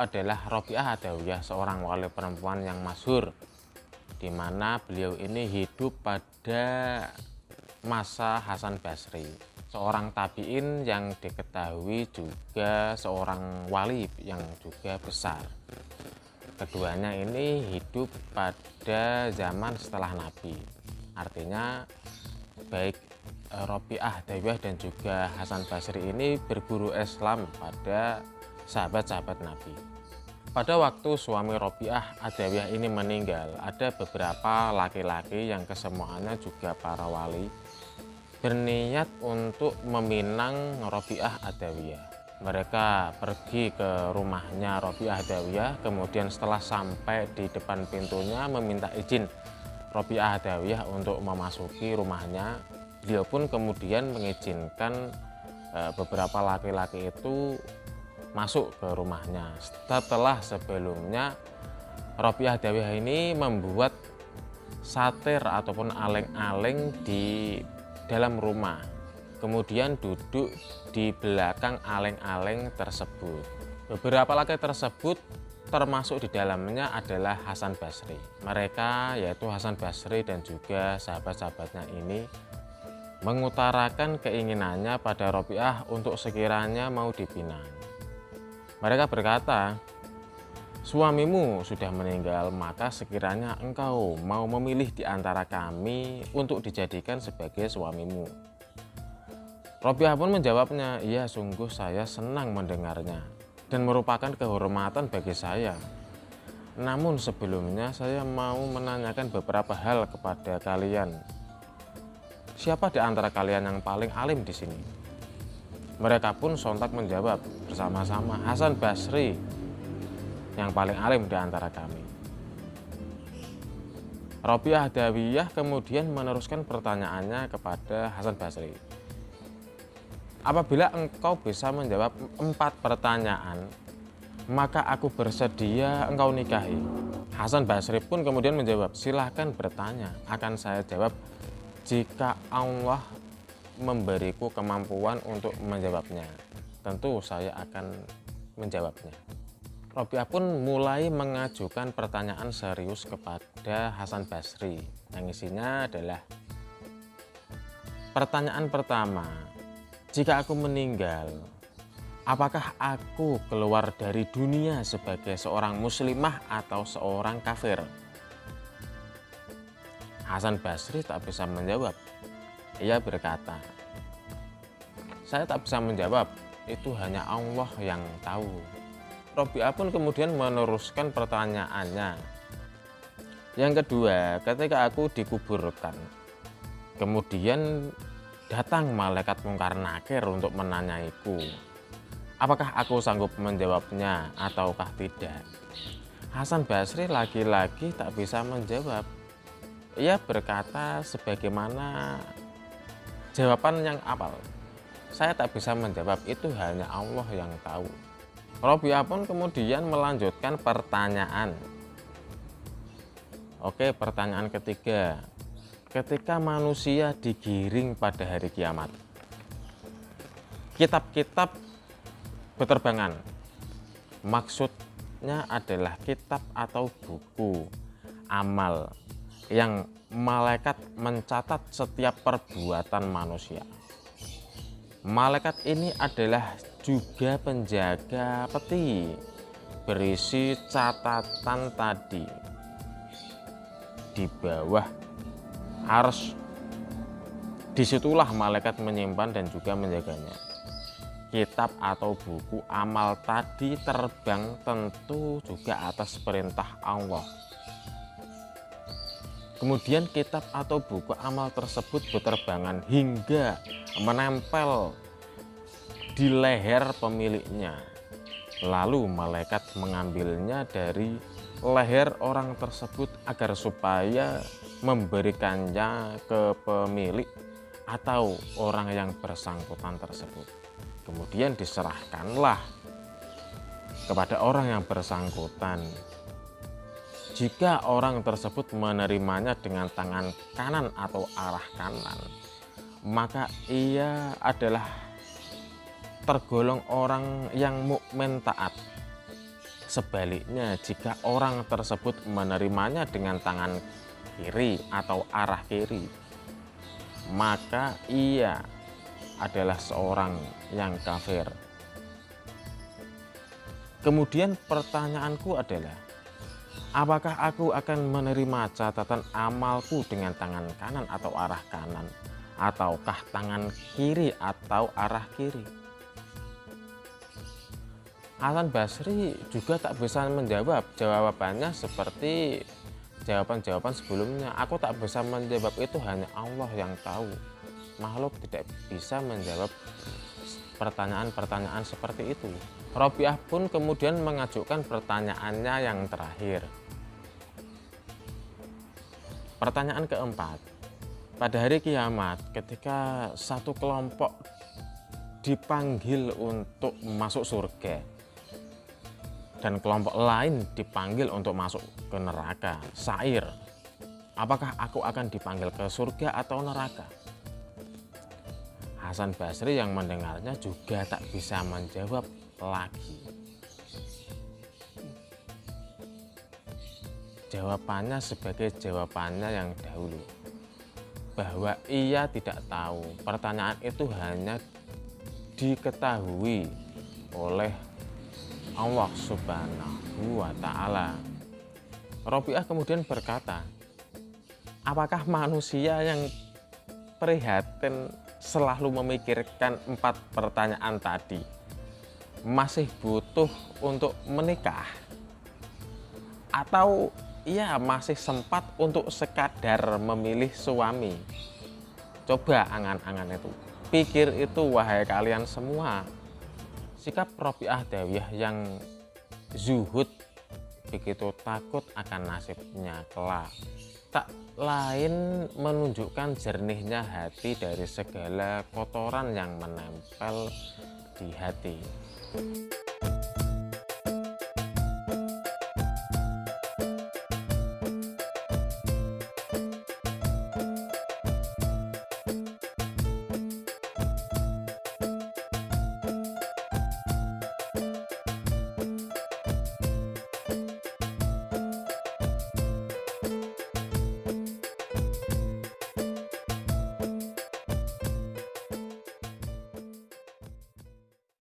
adalah Robiah Adawiyah, seorang wali perempuan yang masyhur, di mana beliau ini hidup pada masa Hasan Basri, seorang tabi'in yang diketahui juga seorang wali yang juga besar. Keduanya ini hidup pada zaman setelah Nabi. Artinya baik Robiah Adawiyah dan juga Hasan Basri ini berguru Islam pada sahabat-sahabat Nabi. Pada waktu suami Robiah Adawiyah ini meninggal, ada beberapa laki-laki yang kesemuanya juga para wali berniat untuk meminang Robiah Adawiyah. Mereka pergi ke rumahnya Robiah Adawiyah, kemudian setelah sampai di depan pintunya meminta izin Robiah Adawiyah untuk memasuki rumahnya. Beliau pun kemudian mengizinkan beberapa laki-laki itu masuk ke rumahnya. Setelah sebelumnya Robiah Adawiyah ini membuat satir ataupun aleng-aleng di dalam rumah, kemudian duduk di belakang aleng-aleng tersebut. Beberapa laki tersebut termasuk di dalamnya adalah Hasan Basri. Mereka yaitu Hasan Basri dan juga sahabat-sahabatnya ini mengutarakan keinginannya pada Robiah untuk sekiranya mau dipinang. Mereka berkata, "Suamimu sudah meninggal, maka sekiranya engkau mau memilih di antara kami untuk dijadikan sebagai suamimu." Robiah pun menjawabnya, "Iya, sungguh saya senang mendengarnya dan merupakan kehormatan bagi saya. Namun sebelumnya saya mau menanyakan beberapa hal kepada kalian. Siapa di antara kalian yang paling alim di sini?" Mereka pun sontak menjawab bersama-sama, "Hasan Basri yang paling alim di antara kami." Robiah Adawiyah kemudian meneruskan pertanyaannya kepada Hasan Basri. "Apabila engkau bisa menjawab 4 pertanyaan, maka aku bersedia engkau nikahi." Hasan Basri pun kemudian menjawab, "Silahkan bertanya, akan saya jawab jika Allah memberiku kemampuan untuk menjawabnya. Tentu saya akan menjawabnya." Robiah pun mulai mengajukan pertanyaan serius kepada Hasan Basri, yang isinya adalah, pertanyaan pertama, "Jika aku meninggal, apakah aku keluar dari dunia sebagai seorang muslimah atau seorang kafir?" Hasan Basri tak bisa menjawab. Ia berkata, "Saya tak bisa menjawab, itu hanya Allah yang tahu." Robiah pun kemudian meneruskan pertanyaannya. Yang kedua, "Ketika aku dikuburkan, kemudian datang malaikat Mungkar Nakir untuk menanyaiku, apakah aku sanggup menjawabnya ataukah tidak?" Hasan Basri lagi-lagi tak bisa menjawab. Ia berkata sebagaimana jawaban yang awal, "Saya tak bisa menjawab, itu hanya Allah yang tahu." Robiah pun kemudian melanjutkan pertanyaan. Oke, pertanyaan ketiga. Ketika manusia digiring pada hari kiamat, kitab-kitab beterbangan. Maksudnya adalah kitab atau buku amal yang malaikat mencatat setiap perbuatan manusia. Malaikat ini adalah juga penjaga peti berisi catatan tadi. Di bawah arsy, disitulah malaikat menyimpan dan juga menjaganya. Kitab atau buku amal tadi terbang tentu juga atas perintah Allah. Kemudian kitab atau buku amal tersebut berterbangan hingga menempel di leher pemiliknya. Lalu malaikat mengambilnya dari leher orang tersebut agar supaya memberikannya ke pemilik atau orang yang bersangkutan tersebut. Kemudian diserahkanlah kepada orang yang bersangkutan. Jika orang tersebut menerimanya dengan tangan kanan atau arah kanan, maka ia adalah tergolong orang yang mukmin taat. Sebaliknya, jika orang tersebut menerimanya dengan tangan kiri atau arah kiri, maka ia adalah seorang yang kafir. Kemudian pertanyaanku adalah, apakah aku akan menerima catatan amalku dengan tangan kanan atau arah kanan, ataukah tangan kiri atau arah kiri? Hasan Basri juga tak bisa menjawab. Jawabannya seperti jawaban-jawaban sebelumnya. Aku tak bisa menjawab itu, hanya Allah yang tahu. Makhluk tidak bisa menjawab pertanyaan-pertanyaan seperti itu. Robiah pun kemudian mengajukan pertanyaannya yang terakhir. Pertanyaan keempat. Pada hari kiamat, ketika satu kelompok dipanggil untuk masuk surga dan kelompok lain dipanggil untuk masuk ke neraka, Sa'ir, apakah aku akan dipanggil ke surga atau neraka? Hasan Basri yang mendengarnya juga tak bisa menjawab lagi. Jawabannya sebagai jawabannya yang dahulu, bahwa ia tidak tahu. Pertanyaan itu hanya diketahui oleh Allah Subhanahu wa Ta'ala. Robiah kemudian berkata, apakah manusia yang prihatin selalu memikirkan 4 pertanyaan tadi masih butuh untuk menikah? Atau ia masih sempat untuk sekadar memilih suami? Coba angan-angan itu, pikir itu wahai kalian semua. Sikap Robiah Dawiyah yang zuhud, begitu takut akan nasibnya kelak, tak lain menunjukkan jernihnya hati dari segala kotoran yang menempel di hati.